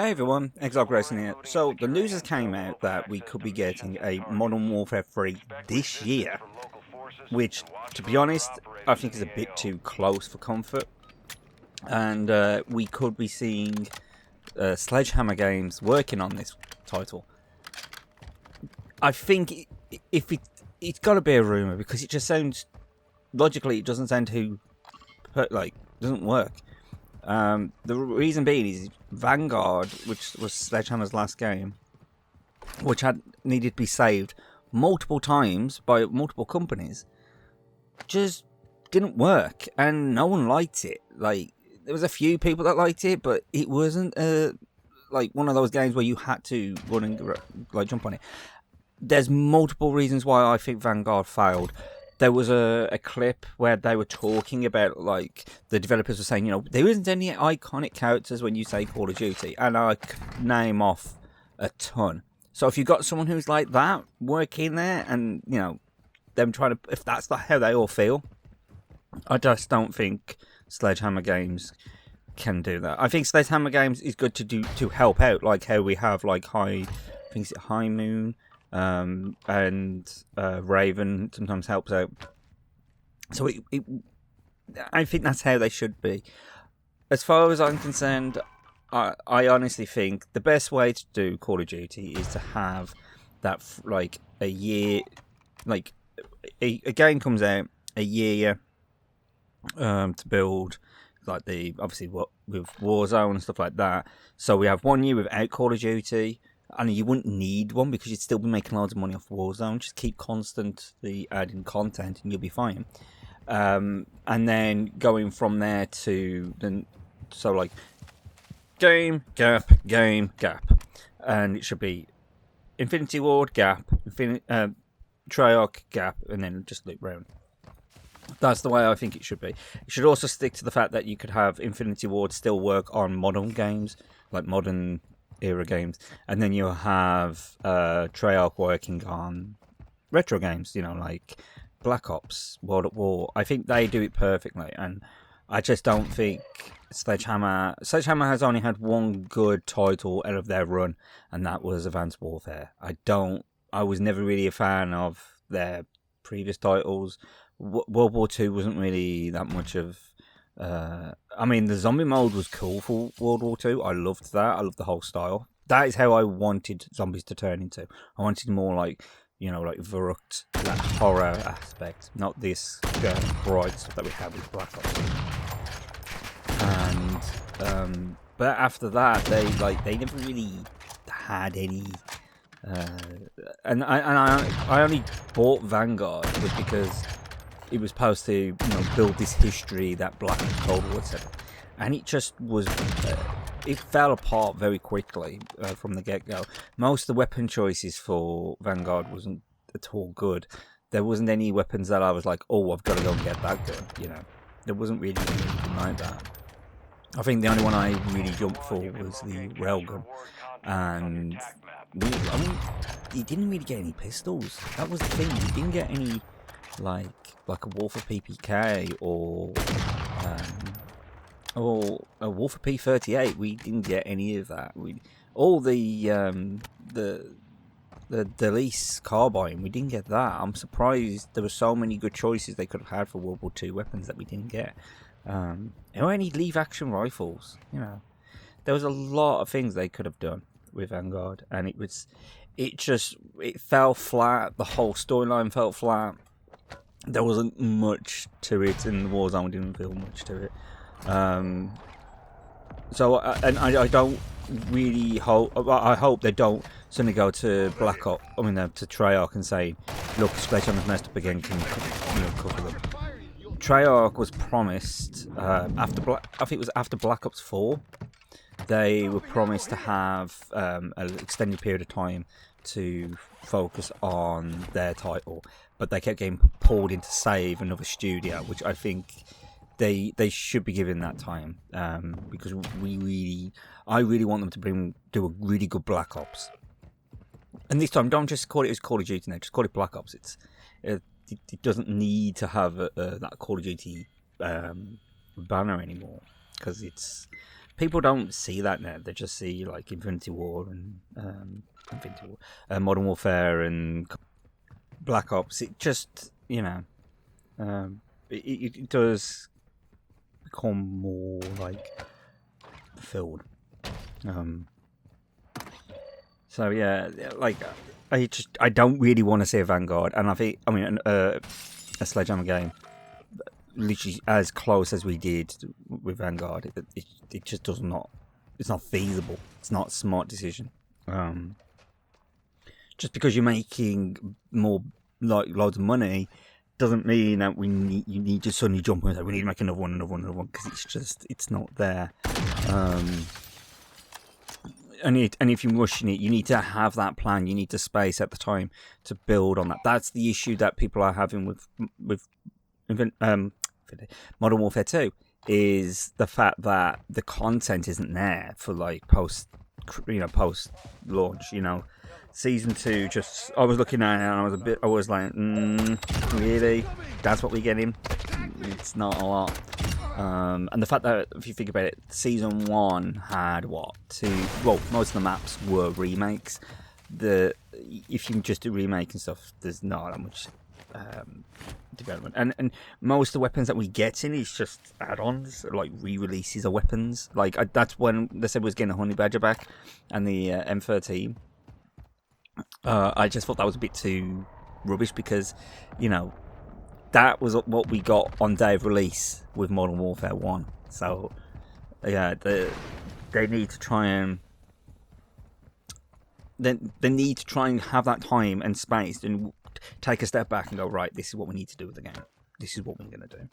Hey everyone, Grayson here. So the news has came out that we could be getting a Modern Warfare 3 this year, which, to be honest, I think is a bit too close for comfort. And we could be seeing Sledgehammer Games working on this title. I think if it's got to be a rumor because it just sounds logically it doesn't sound too doesn't work. The reason being is Vanguard, which was Sledgehammer's last game, which had needed to be saved multiple times by multiple companies, just didn't work, and no one liked it. Like, there was a few people that liked it, but it wasn't one of those games where you had to run and jump on it. There's multiple reasons why I think Vanguard failed. There was a clip where they were talking about, the developers were saying, there isn't any iconic characters when you say Call of Duty, and I could name off a ton. So if you've got someone who's like that working there, and, them trying to, if that's how they all feel, I just don't think Sledgehammer Games can do that. I think Sledgehammer Games is good to help out, like how we have, High Moon, and Raven sometimes helps out. So I think that's how they should be. As far as I'm concerned, I honestly think the best way to do Call of Duty is to have that a year, a game comes out a year to build, obviously what with Warzone and stuff like that. So we have 1 year without Call of Duty. And you wouldn't need one because you'd still be making loads of money off Warzone. Just keep constantly adding content and you'll be fine. And then going from there to game, gap. And it should be Infinity Ward, gap, Treyarch, gap, and then just loop round. That's the way I think it should be. It should also stick to the fact that you could have Infinity Ward still work on modern games, like modern era games, and then you'll have Treyarch working on retro games, like Black Ops, World at War. I think they do it perfectly, and I just don't think Sledgehammer has only had one good title out of their run, and that was Advanced Warfare. I was never really a fan of their previous titles. World War II wasn't really that much of the zombie mode was cool for World War II. I loved that. I loved the whole style. That is how I wanted zombies to turn into. I wanted more Verrückt, that horror aspect, not this bright stuff that we have with Black Ops. And but after that, they never really had any. And I only bought Vanguard because it was supposed to, build this history that Black and Cold War set up. And it just was, it fell apart very quickly from the get-go. Most of the weapon choices for Vanguard wasn't at all good. There wasn't any weapons that I was like, oh, I've got to go and get that gun, There wasn't really anything like that. I think the only one I really jumped for was the railgun. And, you didn't really get any pistols. That was the thing. You didn't get any, like a Wolf of PPK or a Wolf of P38. We didn't get any of that. All the Delice carbine, we didn't get that. I'm surprised there were so many good choices they could have had for World War II weapons that we didn't get. Or any lever action rifles. There was a lot of things they could have done with Vanguard, and it fell flat. The whole storyline fell flat. There wasn't much to it, and Warzone didn't feel much to it. I don't really hope. I hope they don't suddenly go to Black Ops. to Treyarch and say, "Look, Sledgehammer's messed up again. Can you cover them?" Treyarch was promised I think it was after Black Ops 4. They were promised to have an extended period of time to focus on their title, but they kept getting pulled into save another studio, which I think they should be given that time, because I really want them to do a really good Black Ops. And this time, don't just call it as Call of Duty now, just call it Black Ops. It doesn't need to have that Call of Duty banner anymore, because people don't see that now. They just see like Infinity War and Modern Warfare and Black Ops. It just, it does become more like fulfilled. So yeah, like I don't really want to see a Vanguard, and a Sledgehammer game, literally as close as we did with Vanguard, it just does not. It's not feasible. It's not a smart decision. Just because you're making more like loads of money doesn't mean that you need to suddenly jump and say we need to make another one, because it's not there. And if you're rushing it, you need to have that plan. You need to space at the time to build on that. That's the issue that people are having with Modern Warfare 2, is the fact that the content isn't there for like post launch. Season 2, just I was looking at it and I was like, really? That's what we're getting? It's not a lot. And the fact that, if you think about it, Season 1 had most of the maps were remakes. If you just do remake and stuff, there's not that much development. And most of the weapons that we get in is just add-ons, like re-releases of weapons. Like that's when they said we was getting a Honey Badger back and the M13. I just thought that was a bit too rubbish, because, that was what we got on day of release with Modern Warfare 1. So, yeah, they need to try and they need to try and have that time and space and take a step back and go, right, this is what we need to do with the game. This is what we're going to do,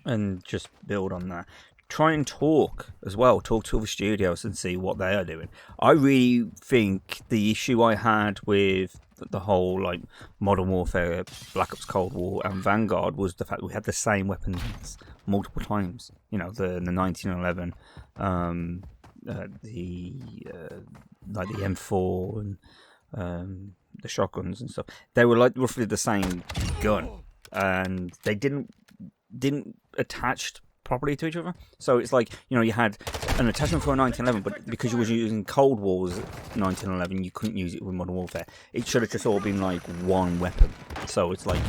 and just build on that. Try and talk as well. Talk to other studios and see what they are doing. I really think the issue I had with the whole like Modern Warfare, Black Ops Cold War and Vanguard was the fact that we had the same weapons multiple times. The 1911, like the M4 and the shotguns and stuff. They were like roughly the same gun, and they didn't attach properly to each other. So it's like, you had an attachment for a 1911, but because you were using Cold War's 1911, you couldn't use it with Modern Warfare. It should have just all been like one weapon. So it's like,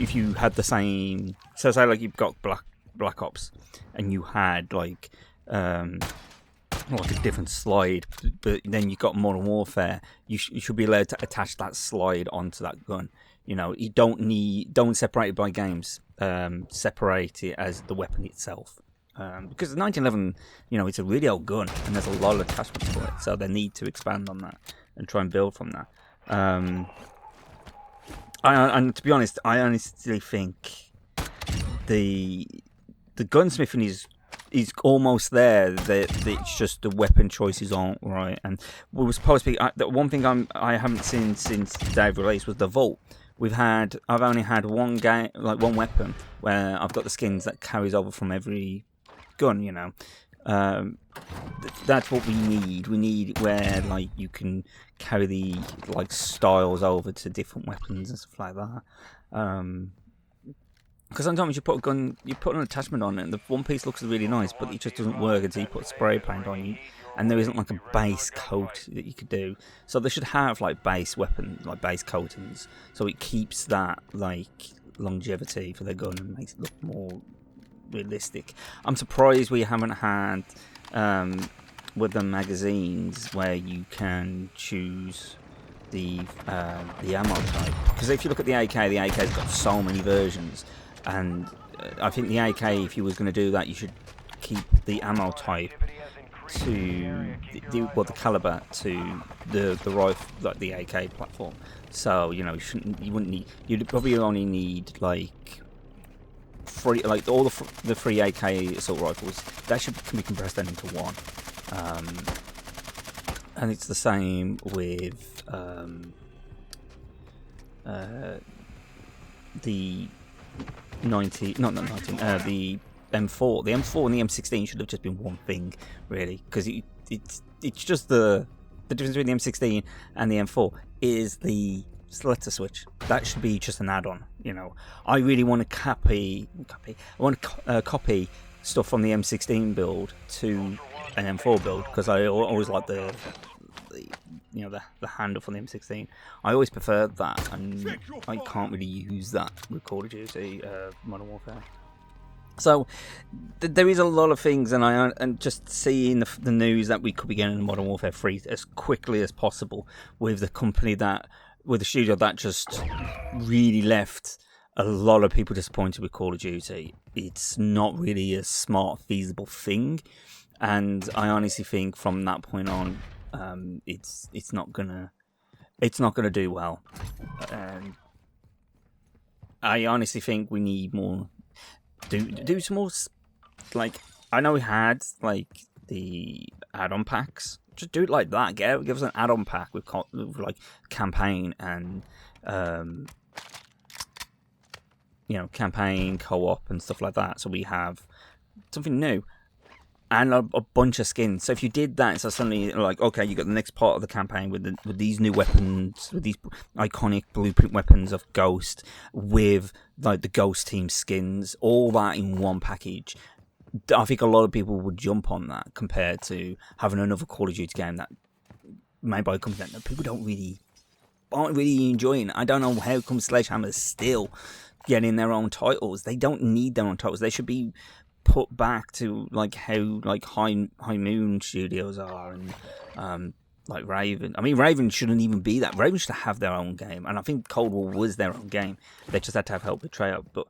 if you had the same, so say like you've got Black Ops and you had like a different slide, but then you got Modern Warfare, you should be allowed to attach that slide onto that gun. You don't separate it by games. Separate it as the weapon itself. Because the 1911, it's a really old gun, and there's a lot of attachments for it. So they need to expand on that and try and build from that. And to be honest, I honestly think the gunsmithing is almost there. It's just the weapon choices aren't right. And we were supposed to be. The one thing I haven't seen since day of release was the Vault. I've only had one game, like one weapon, where I've got the skins that carries over from every gun. That's what we need. We need where like you can carry the like styles over to different weapons and stuff like that. Because sometimes you put a gun, you put an attachment on it, and the one piece looks really nice, but it just doesn't work until you put spray paint on you, and there isn't like a base coat that you could do. So they should have like base weapons, like base coatings, so it keeps that like longevity for the gun and makes it look more realistic. I'm surprised we haven't had with the magazines where you can choose the ammo type, because if you look at the AK's got so many versions. And I think the AK, if you was going to do that, you should keep the ammo type to the caliber to the rifle, like the AK platform. So you'd probably only need like all the free AK assault rifles. That can be compressed then into one. And it's the same with the the M4. The M4 and the M16 should have just been one thing, really, because it's just the difference between the M16 and the M4 is the selector switch. That should be just an add-on. I really want to copy stuff from the M16 build to an M4 build, because I always like the handle from the M16. I always preferred that, and I can't really use that with Call of Duty Modern Warfare. So there is a lot of things, and just seeing the news that we could be getting Modern Warfare 3 as quickly as possible with the studio that just really left a lot of people disappointed with Call of Duty. It's not really a smart, feasible thing, and I honestly think from that point on, it's not gonna do well. I honestly think we need more. Do some more, like, I know we had like the add-on packs. Just do it like that. Give us an add-on pack with like campaign and campaign co-op and stuff like that. So we have something new and a bunch of skins. So if you did that, so suddenly like, okay, you got the next part of the campaign with these new weapons, with these iconic blueprint weapons of Ghost, with like the Ghost team skins, all that in one package. I think a lot of people would jump on that compared to having another Call of Duty game that made by a company that people aren't really enjoying. I don't know how come Sledgehammer is still getting their own titles. They don't need their own titles. They should be put back to like how like High Moon Studios are, and like Raven. I mean, Raven shouldn't even be that. Raven should have their own game, and I think Cold War was their own game. They just had to have help with Treyarch, but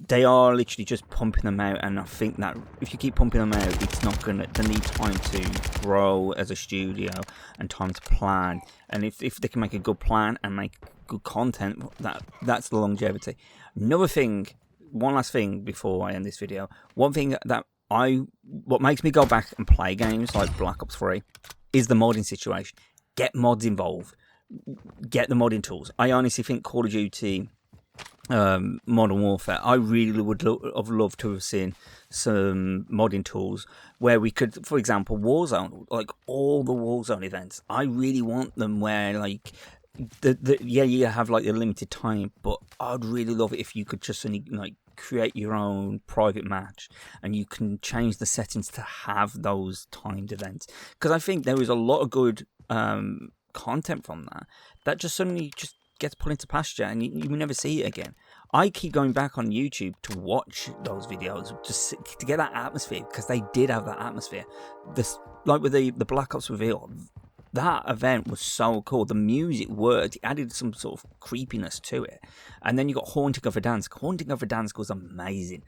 they are literally just pumping them out, and I think that if you keep pumping them out, it's not gonna. They need time to grow as a studio and time to plan. And if they can make a good plan and make good content, that's the longevity. Another thing. One last thing before I end this video. One thing that what makes me go back and play games like Black Ops 3 is the modding situation. Get mods involved. Get the modding tools. I honestly think Call of Duty Modern Warfare, I really would have loved to have seen some modding tools where we could, for example, Warzone, like all the Warzone events. I really want them where like you have like a limited time, but I'd really love it if you could just like create your own private match and you can change the settings to have those timed events, because I think there is a lot of good content from that just suddenly just gets put into pasture and you never see it again. I keep going back on YouTube to watch those videos just to get that atmosphere, because they did have that atmosphere. This, like with the Black Ops reveal, that event was so cool. The music worked. It added some sort of creepiness to it. And then you got Haunting of Verdansk. Haunting of Verdansk was amazing.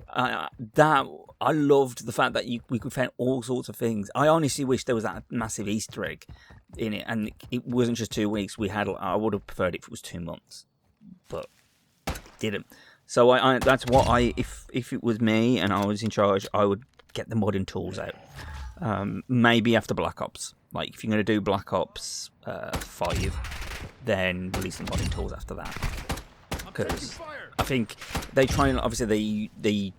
I loved the fact that we could find all sorts of things. I honestly wish there was that massive Easter egg in it. And it wasn't just 2 weeks. I would have preferred it if it was 2 months. But didn't. So that's what if it was me and I was in charge, I would get the modding tools out. Maybe after Black Ops. Like, if you're going to do Black Ops 5, then release some modding tools after that. Because I think they try and, obviously, the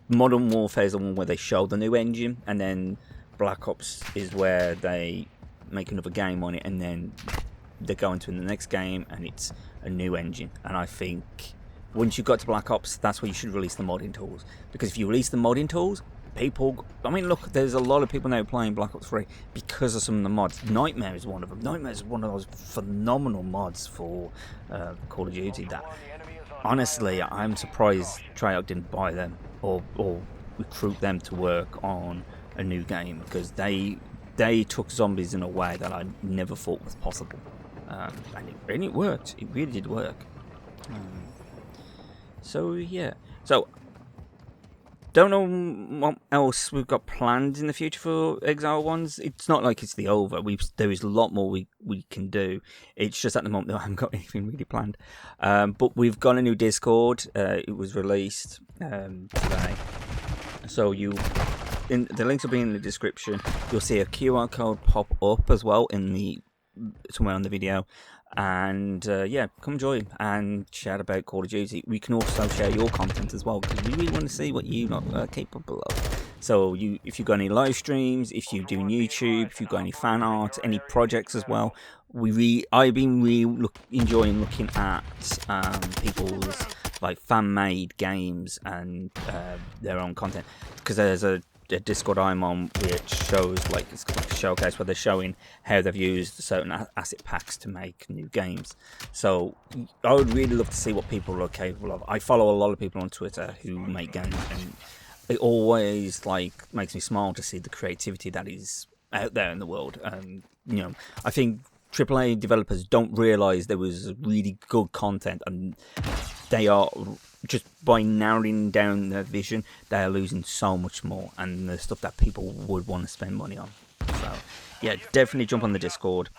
Modern Warfare is the one where they show the new engine, and then Black Ops is where they make another game on it, and then they go into the next game, and it's a new engine. And I think once you've got to Black Ops, that's where you should release the modding tools. Because if you release the modding tools, look, there's a lot of people now playing Black Ops 3 because of some of the mods. Nightmare is one of them. Nightmare is one of those phenomenal mods for Call of Duty that, honestly, I'm surprised Treyarch didn't buy them or recruit them to work on a new game, because they took zombies in a way that I never thought was possible. And it worked. It really did work. So, yeah. So, don't know what else we've got planned in the future for Xiled Ones. It's not like it's the over. There is a lot more we can do. It's just at the moment that I haven't got anything really planned. But we've got a new Discord. It was released today. So the links will be in the description. You'll see a QR code pop up as well somewhere on the video. And come join and chat about Call of Duty. We can also share your content as well, because we really want to see what you are capable of. So if you've got any live streams, if you're doing YouTube, if you've got any fan art, any projects as well, I've been really enjoying looking at people's like fan-made games and their own content. Because there's a Discord I'm on which shows, like, it's like a showcase where they're showing how they've used certain asset packs to make new games. So I would really love to see what people are capable of. I follow a lot of people on Twitter who make games, and it always like makes me smile to see the creativity that is out there in the world. And I think AAA developers don't realize there was really good content, and they are just by narrowing down their vision, they are losing so much more, and the stuff that people would want to spend money on. So yeah, definitely jump on the Discord.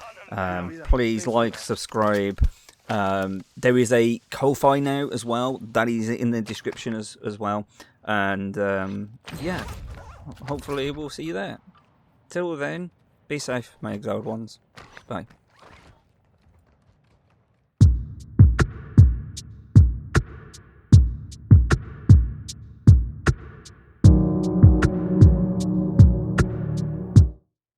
Please like, subscribe. There is a Ko-Fi now as well. That is in the description as well. And yeah, hopefully we'll see you there. Till then, be safe, my Xiled Ones. Bye.